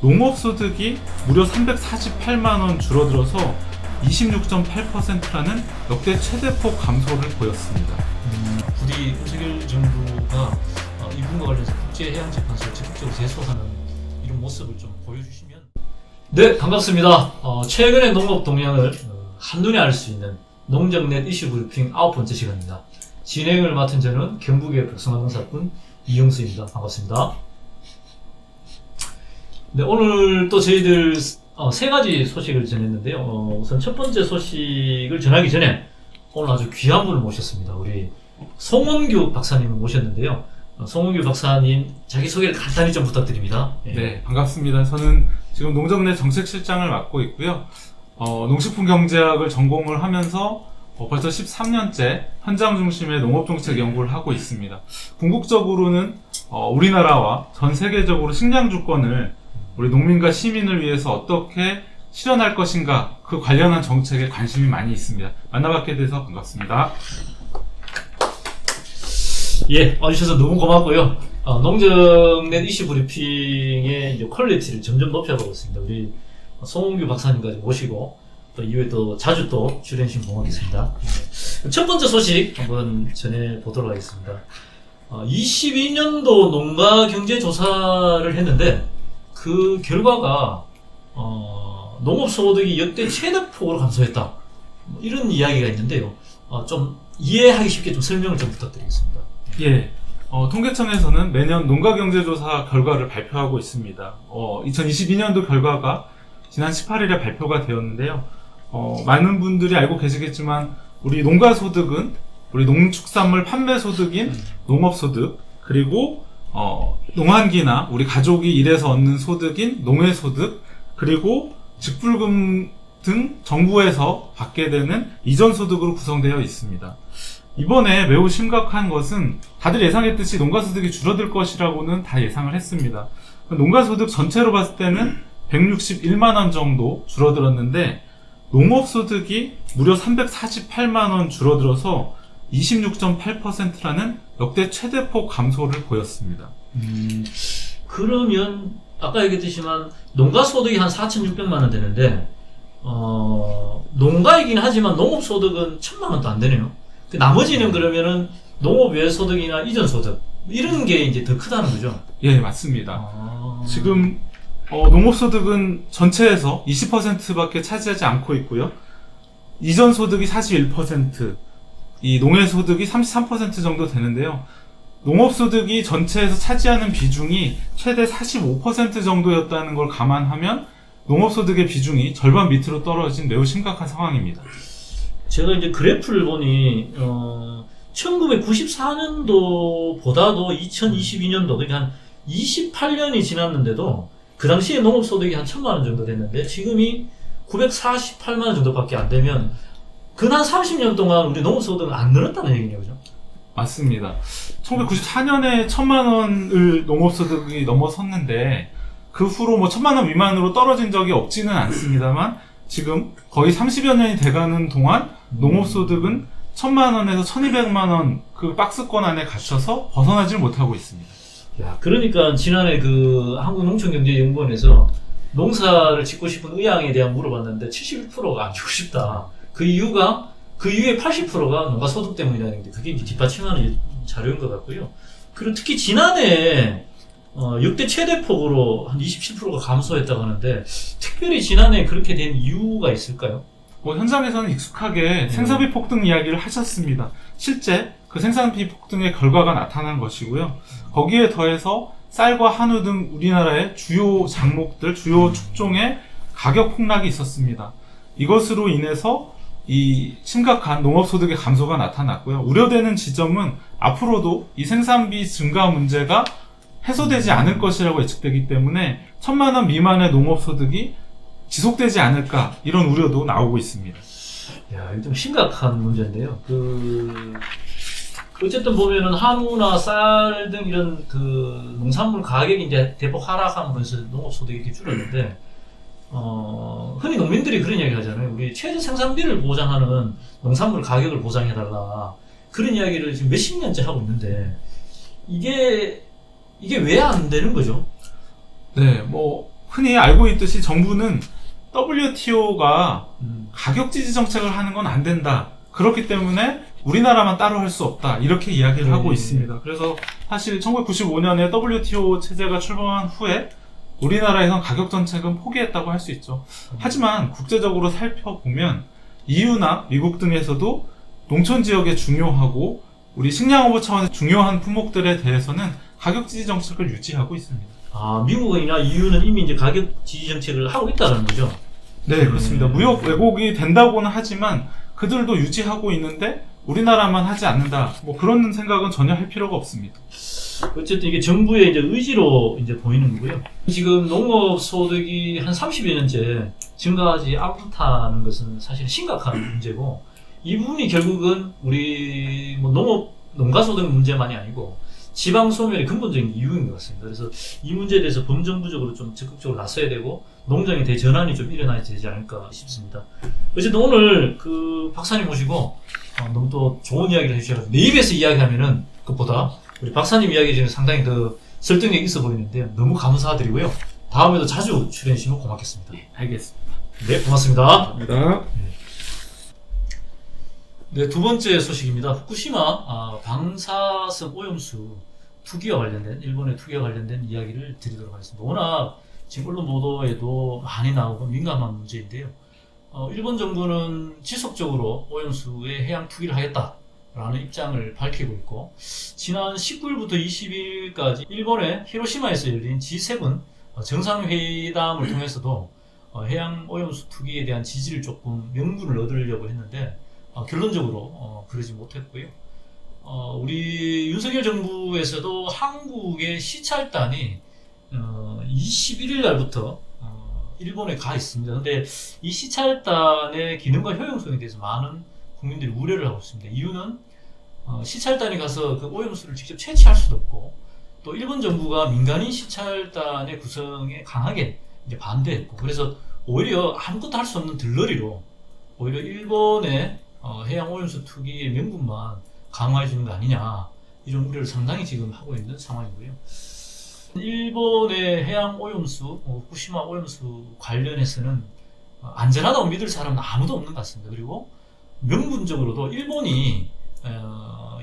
농업소득이 무려 348만 원 줄어들어서 26.8%라는 역대 최대폭 감소를 보였습니다. 부디 윤석열 정부가 이 부분과 관련해서 국제해양재판소에 적극적으로 제소하는 이런 모습을 좀 보여주시면. 네, 반갑습니다. 최근의 농업 동향을 한눈에 알 수 있는 농정넷 이슈 브리핑 9번째 시간입니다. 진행을 맡은 저는 경북의 백성환 농사꾼 이영수입니다. 반갑습니다. 네, 오늘 또 저희들 세 가지 소식을 전했는데요. 우선 첫 번째 소식을 전하기 전에 오늘 아주 귀한 분을 모셨습니다. 우리 송원규 박사님을 모셨는데요. 송원규 박사님 자기소개를 간단히 좀 부탁드립니다. 네, 반갑습니다. 저는 지금 농정넷 정책실장을 맡고 있고요. 농식품경제학을 전공을 하면서 벌써 13년째 현장 중심의 농업정책 연구를 하고 있습니다. 궁극적으로는 우리나라와 전 세계적으로 식량 주권을 우리 농민과 시민을 위해서 어떻게 실현할 것인가, 그 관련한 정책에 관심이 많이 있습니다. 만나뵙게 돼서 반갑습니다. 예, 와주셔서 너무 고맙고요. 농정넷 이슈 브리핑의 이제 퀄리티를 점점 높여가고 있습니다. 우리 송원규 박사님까지 모시고 또 이후에 또 자주 또 출연신 고맙겠습니다. 첫 번째 소식 한번 전해보도록 하겠습니다. 22년도 농가경제조사를 했는데 그 결과가 농업소득이 역대 최대폭으로 감소했다, 이런 이야기가 있는데요. 좀 이해하기 쉽게 좀 설명을 좀 부탁드리겠습니다. 예, 통계청에서는 매년 농가경제조사 결과를 발표하고 있습니다. 2022년도 결과가 지난 18일에 발표가 되었는데요. 많은 분들이 알고 계시겠지만 우리 농가소득은 우리 농축산물 판매소득인 농업소득, 그리고 농한기나 우리 가족이 일해서 얻는 소득인 농해소득, 그리고 직불금 등 정부에서 받게 되는 이전소득으로 구성되어 있습니다. 이번에 매우 심각한 것은 다들 예상했듯이 농가소득이 줄어들 것이라고는 다 예상을 했습니다. 농가소득 전체로 봤을 때는 161만 원 정도 줄어들었는데 농업소득이 무려 348만 원 줄어들어서 26.8%라는 역대 최대폭 감소를 보였습니다. 그러면 아까 얘기했듯이만 농가소득이 한 4,600만 원 되는데 농가이긴 하지만 농업소득은 1,000만 원도 안 되네요. 나머지는 그러면은 농업 외 소득이나 이전 소득 이런 게 이제 더 크다는 거죠? 예, 맞습니다. 지금 농업소득은 전체에서 20%밖에 차지하지 않고 있고요. 이전 소득이 41%, 이 농해소득이 33% 정도 되는데요. 농업소득이 전체에서 차지하는 비중이 최대 45% 정도였다는 걸 감안하면 농업소득의 비중이 절반 밑으로 떨어진 매우 심각한 상황입니다. 제가 이제 그래프를 보니 1994년도보다도 2022년도, 그러니까 한 28년이 지났는데도 그 당시에 농업소득이 한 1,000만 원 정도 됐는데 지금이 948만 원 정도밖에 안 되면 근 한 30년 동안 우리 농업소득은 안 늘었다는 얘기네요, 그죠? 맞습니다. 1994년에 1,000만 원을 농업소득이 넘어섰는데 그 후로 1,000만 원 미만으로 떨어진 적이 없지는 않습니다만 지금 거의 30여 년이 돼가는 동안 농업소득은 1,000만 원에서 1,200만 원 그 박스권 안에 갇혀서 벗어나질 못하고 있습니다. 야, 그러니까 지난해 그 한국농촌경제연구원에서 농사를 짓고 싶은 의향에 대한 물어봤는데 71%가 안 짓고 싶다. 그 이유가 그 이후에 80%가 농가소득 때문이라는 게 그게 뒷받침하는 자료인 것 같고요. 그리고 특히 지난해 역대 최대폭으로 한 27%가 감소했다고 하는데 특별히 지난해 그렇게 된 이유가 있을까요? 현장에서는 익숙하게 생산비 폭등 이야기를 하셨습니다. 실제 그 생산비 폭등의 결과가 나타난 것이고요. 거기에 더해서 쌀과 한우 등 우리나라의 주요 작목들, 주요 축종의 가격 폭락이 있었습니다. 이것으로 인해서 이 심각한 농업소득의 감소가 나타났고요. 우려되는 지점은 앞으로도 이 생산비 증가 문제가 해소되지 않을 것이라고 예측되기 때문에 1,000만 원 미만의 농업소득이 지속되지 않을까, 이런 우려도 나오고 있습니다. 야, 이거 좀 심각한 문제인데요. 어쨌든 보면은 한우나 쌀 등 이런 그 농산물 가격이 이제 대폭 하락하면서 농업소득이 이렇게 줄었는데 흔히 농민들이 그런 이야기 하잖아요. 우리 최저 생산비를 보장하는 농산물 가격을 보장해달라, 그런 이야기를 지금 몇십 년째 하고 있는데 이게 왜 안 되는 거죠? 네, 흔히 알고 있듯이 정부는 WTO가 음. 가격 지지 정책을 하는 건 안 된다. 그렇기 때문에 우리나라만 따로 할 수 없다. 이렇게 이야기를 하고 있습니다. 그래서 사실 1995년에 WTO 체제가 출범한 후에 우리나라에선 가격 정책은 포기했다고 할 수 있죠. 하지만 국제적으로 살펴보면 EU나 미국 등에서도 농촌 지역에 중요하고 우리 식량업부 차원에서 중요한 품목들에 대해서는 가격 지지 정책을 유지하고 있습니다. 아, 미국이나 EU는 이미 이제 가격 지지 정책을 하고 있다는 거죠. 네, 그렇습니다. 무역 왜곡이 된다고는 하지만 그들도 유지하고 있는데 우리나라만 하지 않는다. 뭐 그런 생각은 전혀 할 필요가 없습니다. 어쨌든 이게 정부의 이제 의지로 이제 보이는 거고요. 지금 농업 소득이 한 30여 년째 증가하지 않다는 것은 사실 심각한 문제고, 이 부분이 결국은 우리 뭐 농가 소득 문제만이 아니고 지방 소멸의 근본적인 이유인 것 같습니다. 그래서 이 문제에 대해서 범정부적으로 좀 적극적으로 나서야 되고 농장의 대전환이 좀 일어나야 되지 않을까 싶습니다. 어쨌든 오늘 그 박사님 모시고 너무 또 좋은 이야기를 해주셔서 내 입에서 이야기하면은 그것보다 우리 박사님 이야기 중에 상당히 그 설득력 있어 보이는데 너무 감사드리고요. 다음에도 자주 출연해 주시면 고맙겠습니다. 네, 알겠습니다. 네, 고맙습니다. 감사합니다. 네, 두 번째 소식입니다. 후쿠시마 방사성 오염수 투기와 관련된, 일본의 투기와 관련된 이야기를 드리도록 하겠습니다. 워낙 지금 언론 보도에도 많이 나오고 민감한 문제인데요. 일본 정부는 지속적으로 오염수에 해양 투기를 하겠다라는 입장을 밝히고 있고, 지난 19일부터 20일까지 일본의 히로시마에서 열린 G7 정상회담을 통해서도 해양 오염수 투기에 대한 지지를 조금 명분을 얻으려고 했는데 결론적으로 그러지 못했고요. 우리 윤석열 정부에서도 한국의 시찰단이 21일 날부터 일본에 가 있습니다. 근데 이 시찰단의 기능과 효용성에 대해서 많은 국민들이 우려를 하고 있습니다. 이유는 시찰단이 가서 그 오염수를 직접 채취할 수도 없고, 또 일본 정부가 민간인 시찰단의 구성에 강하게 이제 반대했고, 그래서 오히려 아무것도 할 수 없는 들러리로 오히려 일본의 해양 오염수 투기의 명분만 강화해 주는 거 아니냐, 이런 우려를 상당히 지금 하고 있는 상황이고요. 일본의 해양 오염수, 후쿠시마 오염수 관련해서는 안전하다고 믿을 사람은 아무도 없는 것 같습니다. 그리고 명분적으로도 일본이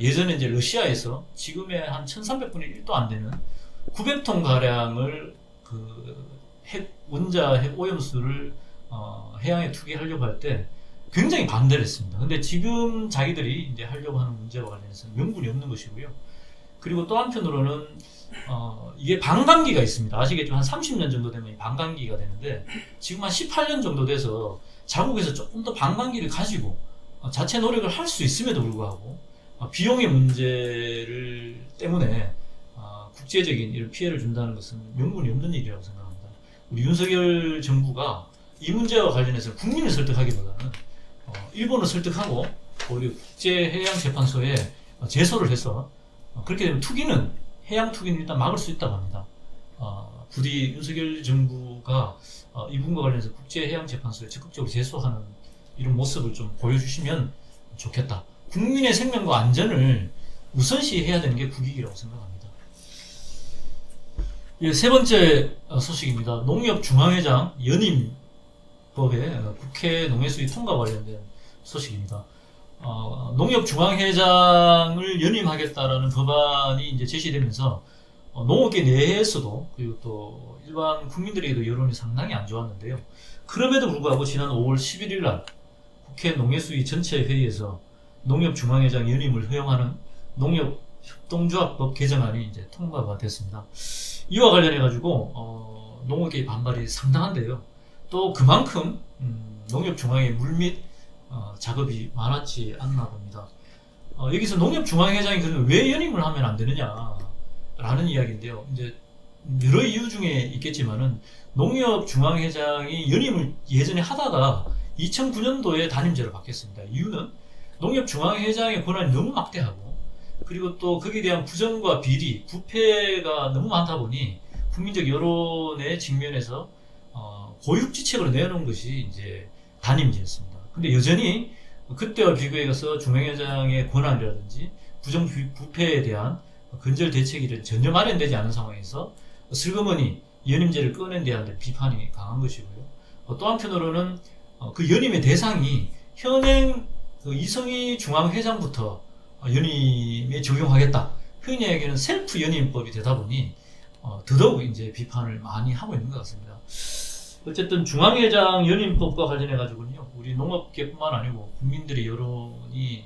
예전에 이제 러시아에서 지금의 한 1300분의 1도 안 되는 900톤 가량을 그 원자 핵 오염수를 해양에 투기하려고 할 때 굉장히 반대를 했습니다. 근데 지금 자기들이 이제 하려고 하는 문제와 관련해서는 명분이 없는 것이고요. 그리고 또 한편으로는 이게 반감기가 있습니다. 아시겠지만 한 30년 정도 되면 반감기가 되는데, 지금 한 18년 정도 돼서 자국에서 조금 더 반감기를 가지고 자체 노력을 할 수 있음에도 불구하고 비용의 문제를 때문에 국제적인 이런 피해를 준다는 것은 명분이 없는 일이라고 생각합니다. 우리 윤석열 정부가 이 문제와 관련해서 국민을 설득하기보다는 일본을 설득하고 오히려 국제해양재판소에 제소를 해서 그렇게 되면 해양 투기는 일단 막을 수 있다고 합니다. 부디 윤석열 정부가 이 부분과 관련해서 국제해양재판소에 적극적으로 제소하는 이런 모습을 좀 보여주시면 좋겠다. 국민의 생명과 안전을 우선시해야 되는 게 국익이라고 생각합니다. 예, 세 번째 소식입니다. 농협중앙회장 연임법에 국회 농해수위 통과 관련된 소식입니다. 농협중앙회장을 연임하겠다라는 법안이 이제 제시되면서 농업계 내에서도, 그리고 또 일반 국민들에게도 여론이 상당히 안 좋았는데요. 그럼에도 불구하고 지난 5월 11일 날 국회 농해수위 전체 회의에서 농협중앙회장 연임을 허용하는 농협협동조합법 개정안이 이제 통과가 됐습니다. 이와 관련해 가지고 농업계의 반발이 상당한데요. 또 그만큼 농협중앙의 물밑 작업이 많았지 않나 봅니다. 여기서 농협중앙회장이 그러면 왜 연임을 하면 안 되느냐라는 이야기인데요. 이제 여러 이유 중에 있겠지만은 농협중앙회장이 연임을 예전에 하다가 2009년도에 단임제로 바뀌었습니다. 이유는 농협중앙회장의 권한이 너무 막대하고, 그리고 또 거기에 대한 부정과 비리, 부패가 너무 많다 보니 국민적 여론의 직면에서 고육지책으로 내놓은 것이 이제 단임제였습니다. 근데 여전히 그때와 비교해서 중앙회장의 권한이라든지 부정 부패에 대한 근절 대책이 전혀 마련되지 않은 상황에서 슬그머니 연임제를 꺼낸 데 대한 비판이 강한 것이고요. 또 한편으로는 그 연임의 대상이 현행 그 이성희 중앙회장부터 연임에 적용하겠다. 흔히 얘기하는 셀프 연임법이 되다 보니 더더욱 이제 비판을 많이 하고 있는 것 같습니다. 어쨌든 중앙회장 연임법과 관련해 가지고는요, 우리 농업계뿐만 아니고 국민들의 여론이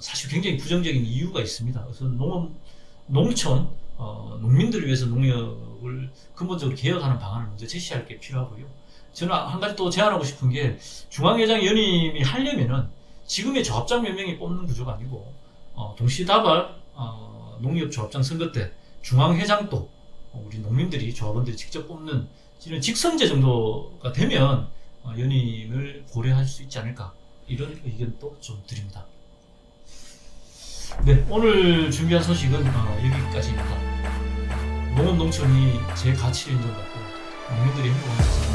사실 굉장히 부정적인 이유가 있습니다. 그래서 농촌 농민들을 위해서 농협을 근본적으로 개혁하는 방안을 먼저 제시할 게 필요하고요. 저는 한 가지 또 제안하고 싶은 게 중앙회장 연임이 하려면은 지금의 조합장 몇 명이 뽑는 구조가 아니고 동시다발 농협조합장 선거 때 중앙회장도 우리 농민들이 조합원들이 직접 뽑는 이런 직선제 정도가 되면 연임을 고려할 수 있지 않을까, 이런 의견도 좀 드립니다. 네, 오늘 준비한 소식은 여기까지입니다. 농업농촌이 제 가치를 인정받고 농민들이 행복한 세상